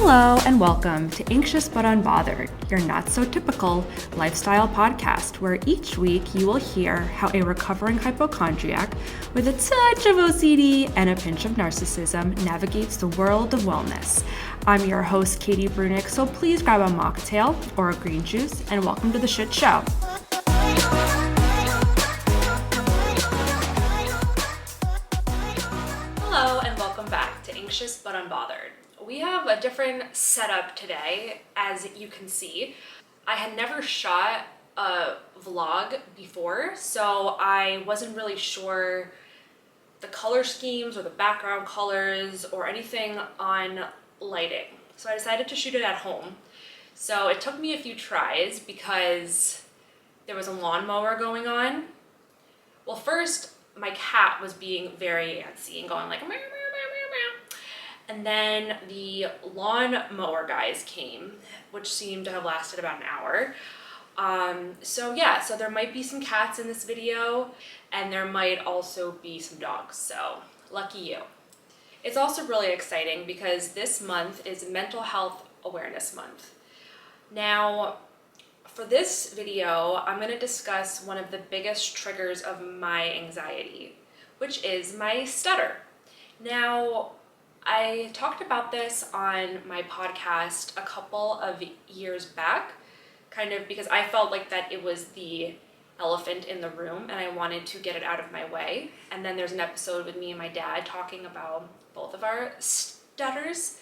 Hello and welcome to Anxious But Unbothered, your not so typical lifestyle podcast where each week you will hear how a recovering hypochondriac with a touch of OCD and a pinch of narcissism navigates the world of wellness. I'm your host, Katie Brunick, so please grab a mocktail or a green juice and welcome to the shit show. Hello and welcome back to Anxious But Unbothered. We have a different setup today, as you can see. I had never shot a vlog before, so I wasn't really sure the color schemes or the background colors or anything on lighting. So I decided to shoot it at home. So it took me a few tries because there was a lawnmower going on. Well, first, my cat was being very antsy and going like, meow, meow, meow, meow, meow. And then the lawn mower guys came, which seemed to have lasted about an hour. So there might be some cats in this video, and there might also be some dogs, so lucky you. It's also really exciting because this month is Mental Health Awareness Month. Now, for this video, I'm going to discuss one of the biggest triggers of my anxiety, which is my stutter. Now, I talked about this on my podcast a couple of years back, kind of because I felt like that it was the elephant in the room and I wanted to get it out of my way. And then there's an episode with me and my dad talking about both of our stutters.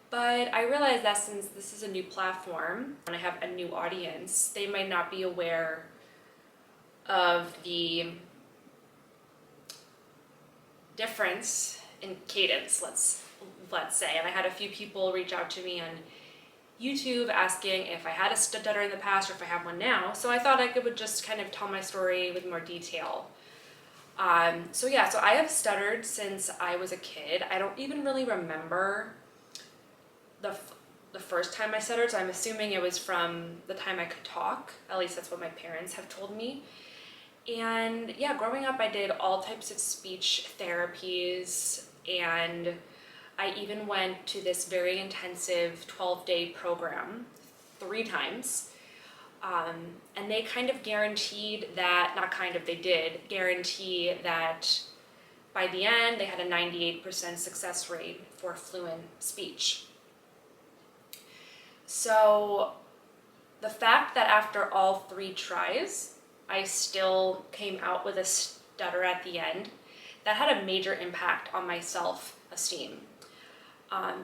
But I realized that since this is a new platform and I have a new audience, they might not be aware of the difference in cadence, let's say. And I had a few people reach out to me on YouTube asking if I had a stutter in the past or if I have one now. So I thought I would just kind of tell my story with more detail. So I have stuttered since I was a kid. I don't even really remember the first time I stuttered, so I'm assuming it was from the time I could talk. At least that's what my parents have told me. And growing up I did all types of speech therapies, and I even went to this very intensive 12-day program 3 times. And they kind of guaranteed that, they did guarantee that by the end they had a 98% success rate for fluent speech. So the fact that after all 3 tries, I still came out with a stutter at the end, that had a major impact on my self-esteem.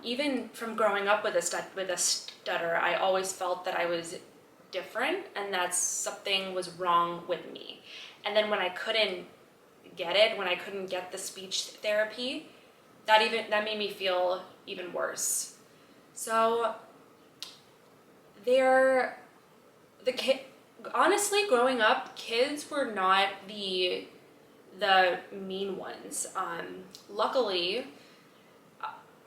Even from growing up with a stutter, I always felt that I was different and that something was wrong with me. And then when I couldn't get the speech therapy, that made me feel even worse. So honestly, growing up, kids were not the mean ones. Luckily,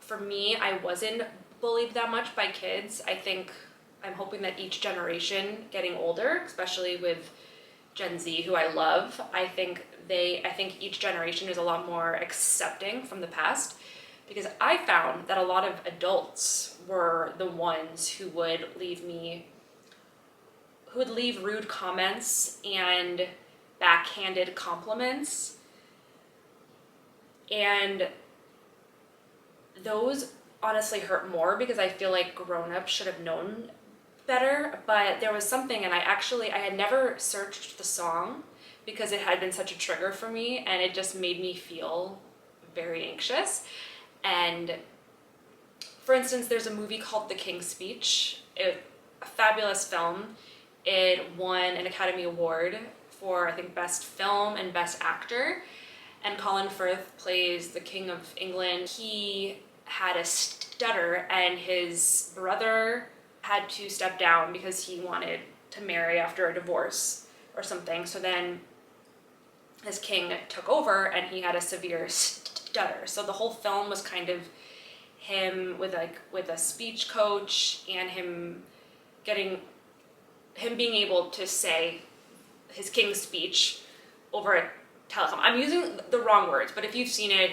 for me, I wasn't bullied that much by kids. I'm hoping that each generation getting older, especially with Gen Z, who I love, I think each generation is a lot more accepting from the past, because I found that a lot of adults were the ones who would leave rude comments and backhanded compliments. And those honestly hurt more because I feel like grown-ups should have known better. But there was something, and I had never searched the song because it had been such a trigger for me, and it just made me feel very anxious. And for instance, there's a movie called The King's Speech, a fabulous film. It won an Academy Award for, I think, Best Film and Best Actor. And Colin Firth plays the King of England. He had a stutter, and his brother had to step down because he wanted to marry after a divorce or something. So then his king took over, and he had a severe stutter. So the whole film was kind of him with a speech coach, and him being able to say his king's speech over a telecom. I'm using the wrong words, but if you've seen it,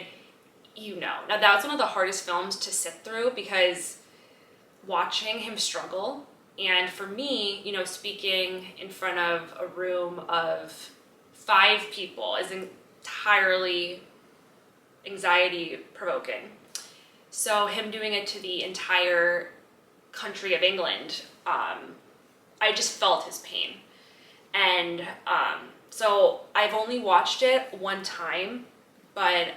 you know. Now, that was one of the hardest films to sit through because watching him struggle. And for me, you know, speaking in front of a room of 5 people is entirely anxiety provoking. So him doing it to the entire country of England, I just felt his pain. And so I've only watched it one time, but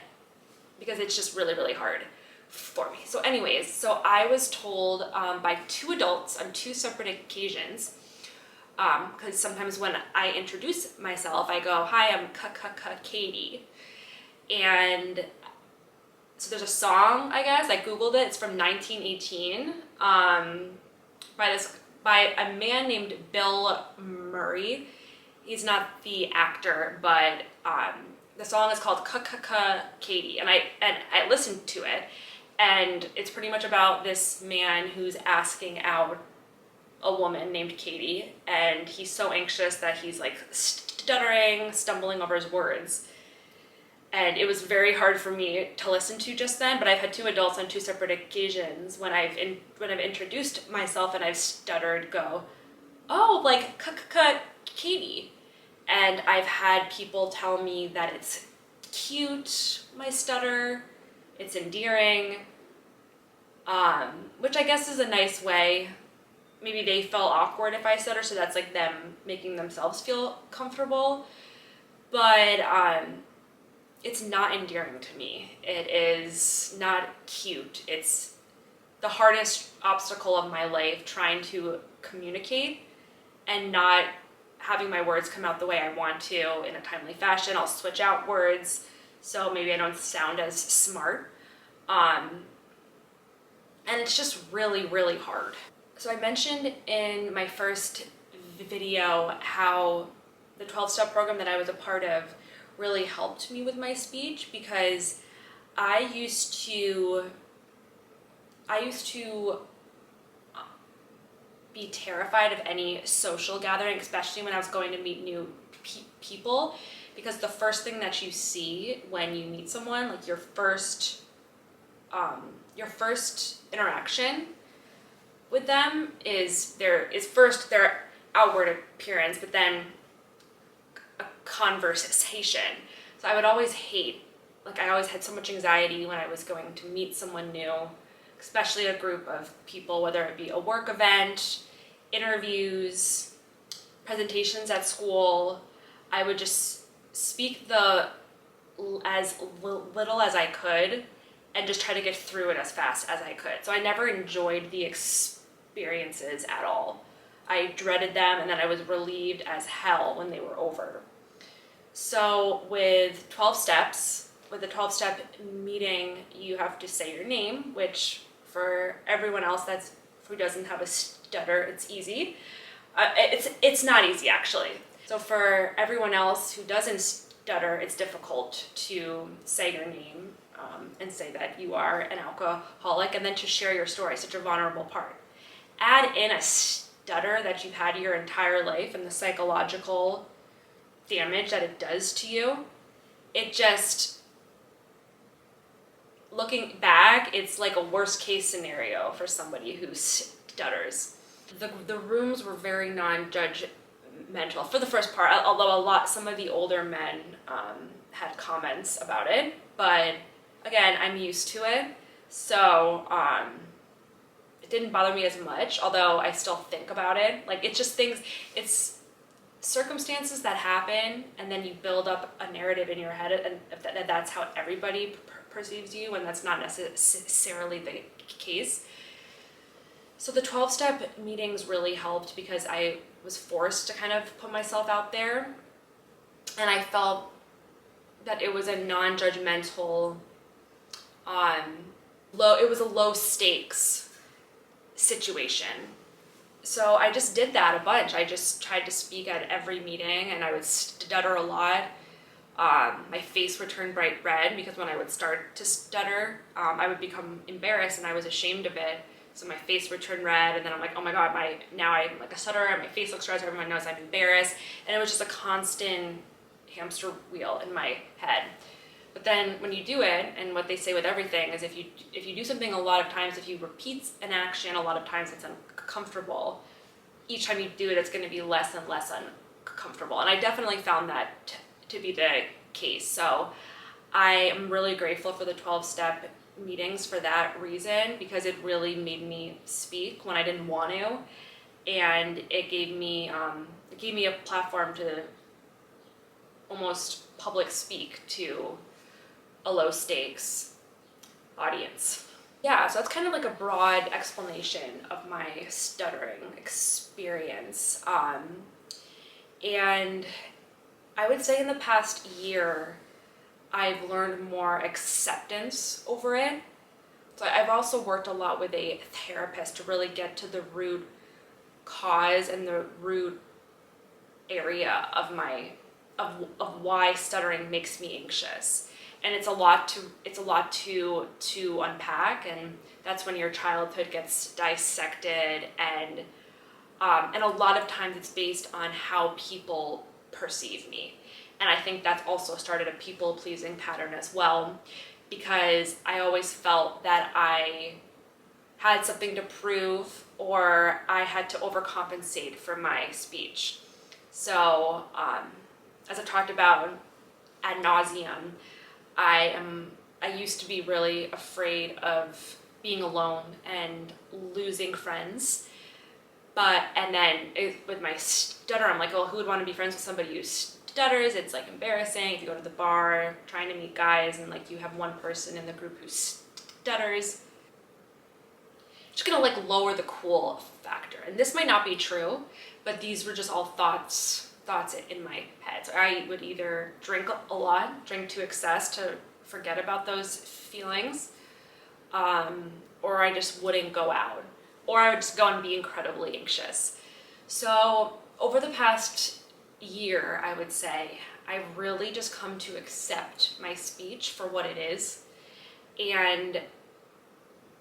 because it's just really, really hard for me. So anyways, so I was told by 2 adults on 2 separate occasions, because sometimes when I introduce myself, I go, "Hi, I'm Katie." And so there's a song, I guess, I Googled it, it's from 1918, by a man named Bill Murray. He's not the actor, but the song is called Katie, and I listened to it, and it's pretty much about this man who's asking out a woman named Katie, and he's so anxious that he's like stuttering, stumbling over his words. And it was very hard for me to listen to just then, but I've had 2 adults on 2 separate occasions when I've introduced myself and I've stuttered go, "Oh, like Katie." And I've had people tell me that it's cute, my stutter, it's endearing, which I guess is a nice way. Maybe they felt awkward if I stutter, so that's like them making themselves feel comfortable. But it's not endearing to me. It is not cute. It's the hardest obstacle of my life, trying to communicate and not having my words come out the way I want to in a timely fashion. I'll switch out words so maybe I don't sound as smart. And it's just really, really hard. So I mentioned in my first video how the 12-step program that I was a part of really helped me with my speech, because I used to be terrified of any social gathering, especially when I was going to meet new people, because the first thing that you see when you meet someone, like your first interaction with them is first their outward appearance, but then a conversation. So I would always I always had so much anxiety when I was going to meet someone new, especially a group of people, whether it be a work event, interviews, presentations at school. I would just speak as little as I could and just try to get through it as fast as I could. So I never enjoyed the experiences at all. I dreaded them, and then I was relieved as hell when they were over. So with 12 steps, with the 12-step meeting, you have to say your name, which for everyone else who doesn't have a stutter, it's easy. It's not easy, actually. So for everyone else who doesn't stutter, it's difficult to say your name and say that you are an alcoholic, and then to share your story, such a vulnerable part. Add in a stutter that you've had your entire life and the psychological damage that it does to you. It just, looking back, it's like a worst case scenario for somebody who stutters. The rooms were very non-judgmental for the first part, although some of the older men had comments about it, but again, I'm used to it, so it didn't bother me as much, although I still think about it. Like, it's just things, it's circumstances that happen, and then you build up a narrative in your head, and that's how everybody perceives you, and that's not necessarily the case. So the 12-step meetings really helped, because I was forced to kind of put myself out there, and I felt that it was a non-judgmental, it was a low stakes situation. So I just did that a bunch. I just tried to speak at every meeting, and I would stutter a lot. My face would turn bright red, because when I would start to stutter, I would become embarrassed, and I was ashamed of it. So my face would turn red, and then I'm like, oh my God, now I'm like a stutterer, and my face looks red, so everyone knows I'm embarrassed. And it was just a constant hamster wheel in my head. But then when you do it, and what they say with everything is if you do something a lot of times, if you repeat an action a lot of times, it's uncomfortable. Each time you do it, it's going to be less and less uncomfortable. And I definitely found that to be the case. So I am really grateful for the 12-step meetings for that reason, because it really made me speak when I didn't want to, and it gave me a platform to almost public speak to a low stakes audience. Yeah, so that's kind of like a broad explanation of my stuttering experience. And I would say in the past year, I've learned more acceptance over it. So I've also worked a lot with a therapist to really get to the root cause and the root area of why stuttering makes me anxious. And it's a lot to unpack, and that's when your childhood gets dissected, and a lot of times it's based on how people perceive me. And I think that's also started a people-pleasing pattern as well, because I always felt that I had something to prove, or I had to overcompensate for my speech. So, as I talked about ad nauseum, I used to be really afraid of being alone and losing friends. And then with my stutter, I'm like, well, who would want to be friends with somebody who stutters? It's like embarrassing if you go to the bar trying to meet guys and like you have one person in the group who stutters. Just gonna like lower the cool factor. And this might not be true, but these were just all thoughts in my head. So I would either drink a lot, drink to excess to forget about those feelings, or I just wouldn't go out, or I would just go and be incredibly anxious. So over the past year, I would say, I've really just come to accept my speech for what it is. And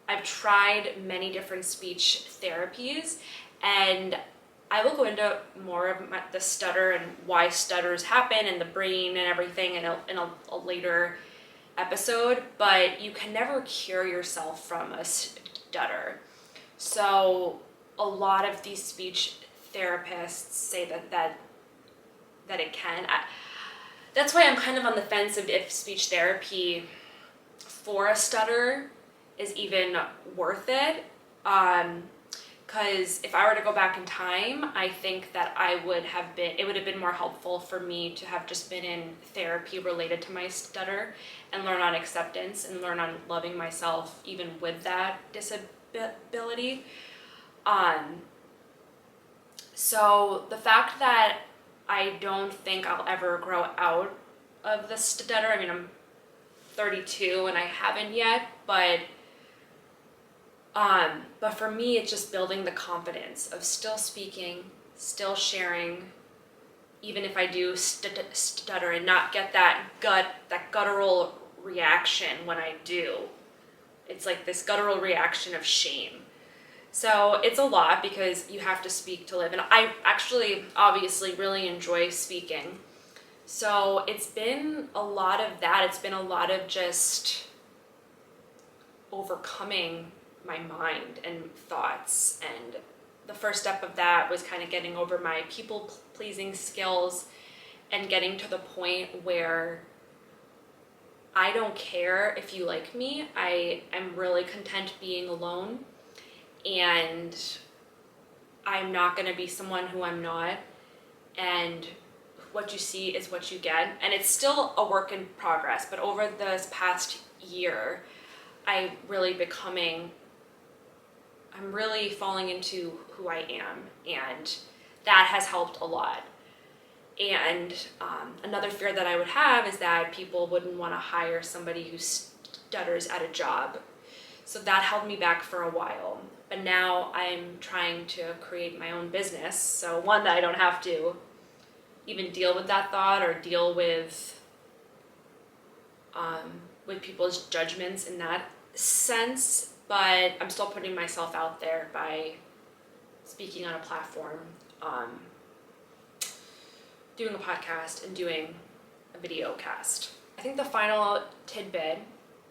I've tried many different speech therapies, and I will go into more of the stutter and why stutters happen and the brain and everything in a later episode, but you can never cure yourself from a stutter. So a lot of these speech therapists say that it can. That's why I'm kind of on the fence of if speech therapy for a stutter is even worth it. Because if I were to go back in time, I think that it would have been more helpful for me to have just been in therapy related to my stutter and learn on acceptance and learn on loving myself even with that disability. So the fact that I don't think I'll ever grow out of the stutter, I mean, I'm 32 and I haven't yet, but for me, it's just building the confidence of still speaking, still sharing, even if I do stutter, and not get that guttural reaction when I do. It's like this guttural reaction of shame. So it's a lot because you have to speak to live. And I actually, obviously, really enjoy speaking. So it's been a lot of that. It's been a lot of just overcoming my mind and thoughts, and the first step of that was kind of getting over my people-pleasing skills and getting to the point where I don't care if you like me. I am really content being alone, and I'm not going to be someone who I'm not, and what you see is what you get. And it's still a work in progress, but over this past year, I'm really falling into who I am, and that has helped a lot. And another fear that I would have is that people wouldn't want to hire somebody who stutters at a job. So that held me back for a while. But now I'm trying to create my own business, so one that I don't have to even deal with that thought or deal with people's judgments in that sense. But I'm still putting myself out there by speaking on a platform, doing a podcast, and doing a video cast. I think the final tidbit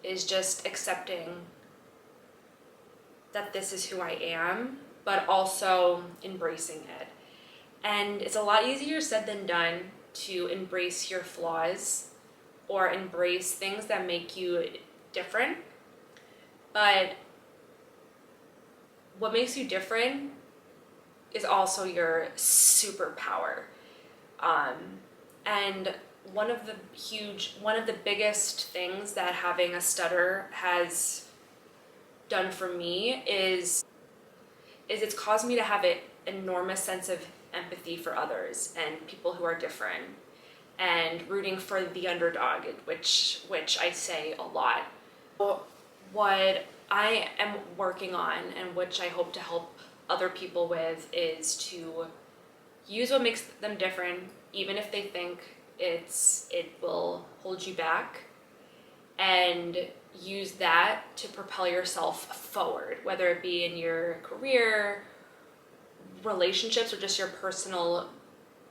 is just accepting that this is who I am, but also embracing it. And it's a lot easier said than done to embrace your flaws or embrace things that make you different. But what makes you different is also your superpower. And one of the biggest things that having a stutter has done for me is it's caused me to have an enormous sense of empathy for others and people who are different, and rooting for the underdog, which I say a lot. What I am working on, and which I hope to help other people with, is to use what makes them different, even if they think it will hold you back, and use that to propel yourself forward, whether it be in your career, relationships, or just your personal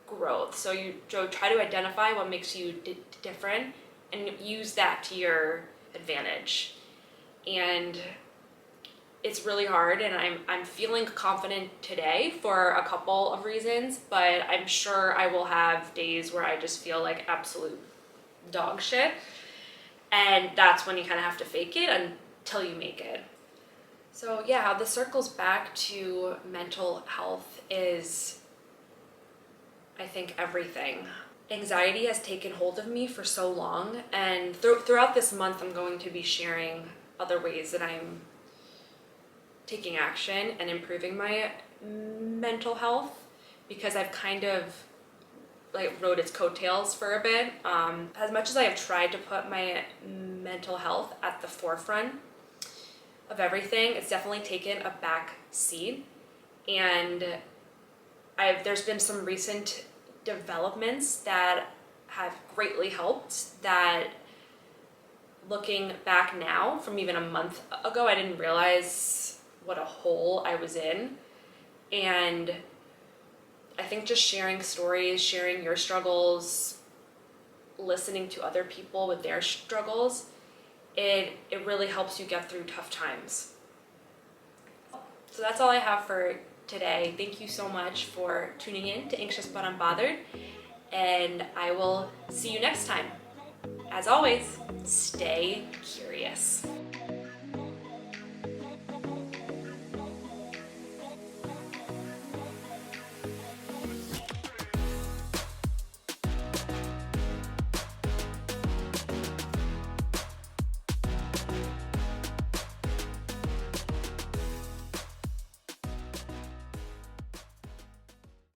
growth. So you try to identify what makes you different and use that to your advantage. And it's really hard, and I'm feeling confident today for a couple of reasons, but I'm sure I will have days where I just feel like absolute dog shit. And that's when you kind of have to fake it until you make it. So yeah, how this circles back to mental health is, I think, everything. Anxiety has taken hold of me for so long, and throughout this month I'm going to be sharing other ways that I'm taking action and improving my mental health, because I've kind of like rode its coattails for a bit. As much as I have tried to put my mental health at the forefront of everything, it's definitely taken a back seat. And there's been some recent developments that have greatly helped, that looking back now from even a month ago, I didn't realize what a hole I was in. And I think just sharing stories, sharing your struggles, listening to other people with their struggles, it really helps you get through tough times. So that's all I have for today. Thank you so much for tuning in to Anxious But Unbothered, and I will see you next time. As always, stay curious.